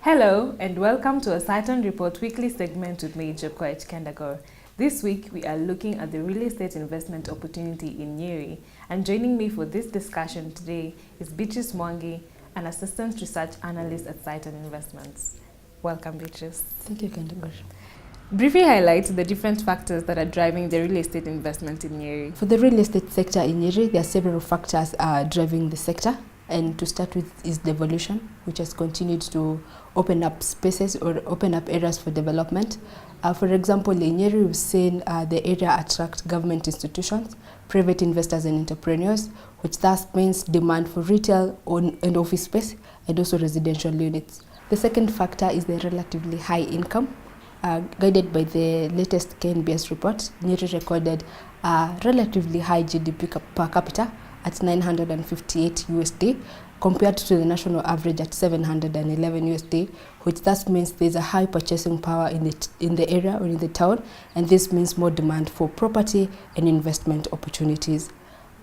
Hello and welcome to a Cytonn Report weekly segment with me, Jokoech Kendagor. This week we are looking at the real estate investment opportunity in Nyeri, and joining me for this discussion today is Beatrice Mwangi, an assistant research analyst at Cytonn Investments. Welcome, Beatrice. Thank you, Kendagor. Briefly highlight the different factors that are driving the real estate investment in Nyeri. For the real estate sector in Nyeri, there are several factors driving the sector. And to start with is devolution, which has continued to open up spaces or open up areas for development. For example, in Nyeri, we've seen the area attract government institutions, private investors and entrepreneurs, which thus means demand for retail and office space and also residential units. The second factor is the relatively high income. Guided by the latest KNBS report, Nyeri recorded a relatively high GDP per capita at 958 USD compared to the national average at 711 USD, which thus means there's a high purchasing power in the area or in the town, and this means more demand for property and investment opportunities.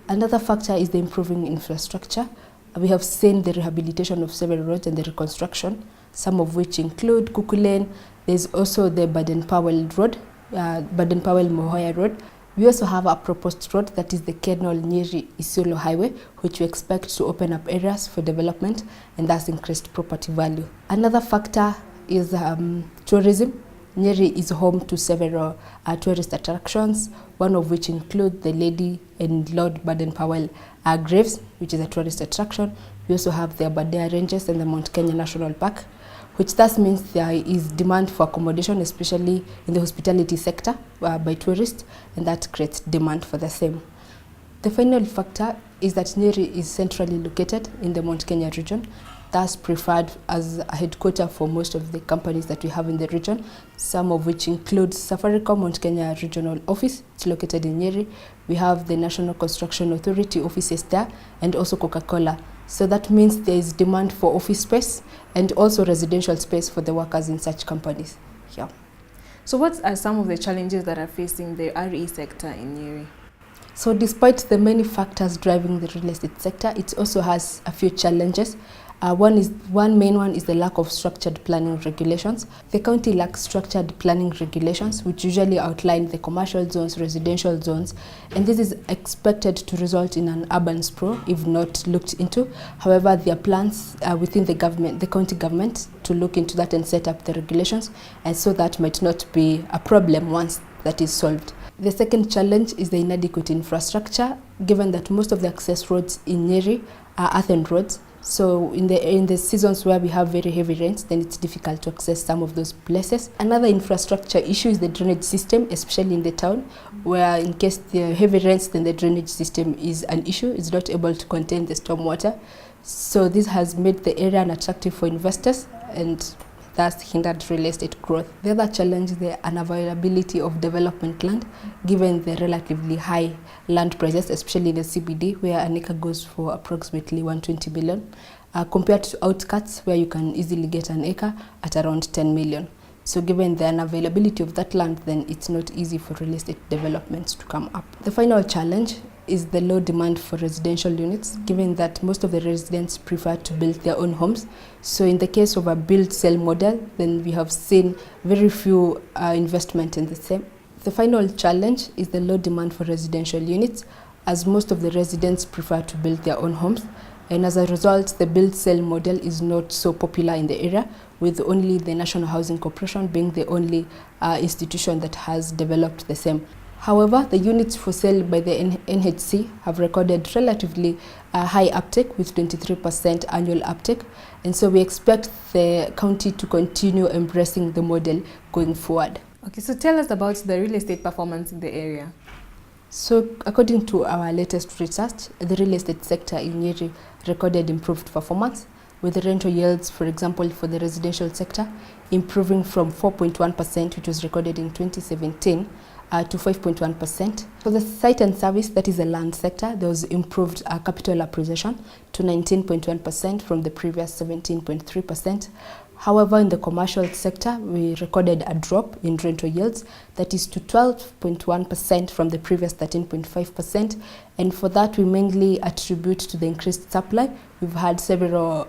Another factor is the improving infrastructure. We have seen the rehabilitation of several roads and the reconstruction, some of which include Kuku Lane. There's also the Baden-Powell Road, Baden-Powell-Mohoya Road. We also have a proposed road that is the Kenol-Nyeri-Isiolo Highway, which we expect to open up areas for development and thus increased property value. Another factor is tourism. Nyeri is home to several tourist attractions, one of which include the Lady and Lord Baden-Powell graves, which is a tourist attraction. We also have the Aberdare Ranges and the Mount Kenya National Park, which thus means there is demand for accommodation, especially in the hospitality sector by tourists, and that creates demand for the same. The final factor is that Nyeri is centrally located in the Mount Kenya region, thus preferred as a headquarter for most of the companies that we have in the region, some of which include Safaricom Mount Kenya Regional Office. It's located in Nyeri. We have the National Construction Authority offices there, and also Coca-Cola. So that means there is demand for office space and also residential space for the workers in such companies. Yeah. So what are some of the challenges that are facing the RE sector in Nyeri? So despite the many factors driving the real estate sector, it also has a few challenges. One main one is the lack of structured planning regulations. The county lacks structured planning regulations, which usually outline the commercial zones, residential zones, and this is expected to result in an urban sprawl if not looked into. However, there are plans within the county government, to look into that and set up the regulations, and so that might not be a problem once that is solved. The second challenge is the inadequate infrastructure, given that most of the access roads in Nyeri are earthen roads. So in the seasons where we have very heavy rains, then it's difficult to access some of those places. Another infrastructure issue is the drainage system, especially in the town, where in case the heavy rains, then the drainage system is an issue. It's not able to contain the storm water. So this has made the area unattractive for investors and thus hindered real estate growth. The other challenge is the unavailability of development land, given the relatively high land prices, especially in the CBD, where an acre goes for approximately 120 million, compared to outskirts, where you can easily get an acre at around 10 million. So given the unavailability of that land, then it's not easy for real estate developments to come up. The final challenge is the low demand for residential units, given that most of the residents prefer to build their own homes. So in the case of a build-sell model, then we have seen very few investment in the same. The final challenge is the low demand for residential units, as most of the residents prefer to build their own homes. And as a result, the build-sell model is not so popular in the area, with only the National Housing Corporation being the only institution that has developed the same. However, the units for sale by the NHC have recorded relatively high uptake, with 23% annual uptake, and so we expect the county to continue embracing the model going forward. Okay, so tell us about the real estate performance in the area. So according to our latest research, the real estate sector in Nyeri recorded improved performance, with the rental yields, for example, for the residential sector, improving from 4.1%, which was recorded in 2017, to 5.1%. For the site and service, that is the land sector, there was improved capital appreciation to 19.1% from the previous 17.3%. However, in the commercial sector, we recorded a drop in rental yields, that is to 12.1% from the previous 13.5%. And for that, we mainly attribute to the increased supply. We've had several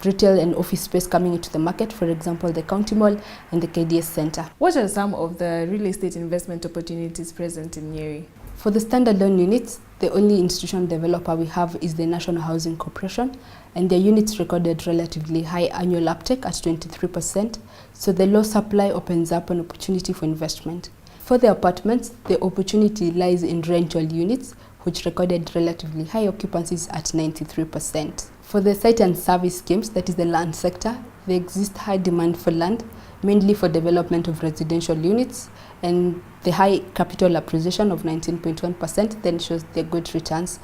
retail and office space coming into the market, for example, the County Mall and the KDS Center. What are some of the real estate investment opportunities present in Nyeri? For the standalone units, the only institutional developer we have is the National Housing Corporation, and their units recorded relatively high annual uptake at 23%, so the low supply opens up an opportunity for investment. For the apartments, the opportunity lies in rental units, which recorded relatively high occupancies at 93%. For the site and service schemes, that is the land sector, there exists high demand for land, mainly for development of residential units, and the high capital appreciation of 19.1% then shows the good returns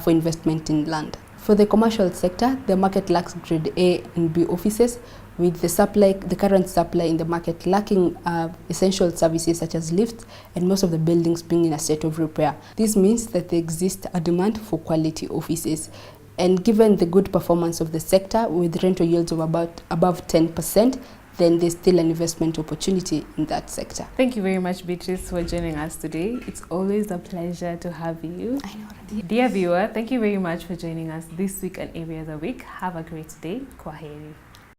for investment in land. For the commercial sector, the market lacks grade A and B offices, with the current supply in the market lacking essential services such as lifts, and most of the buildings being in a state of repair. This means that there exists a demand for quality offices. And given the good performance of the sector with rental yields of above 10%, then there's still an investment opportunity in that sector. Thank you very much, Beatrice, for joining us today. It's always a pleasure to have you. I know. Dear viewer, thank you very much for joining us this week and every other week. Have a great day. Kwaheri.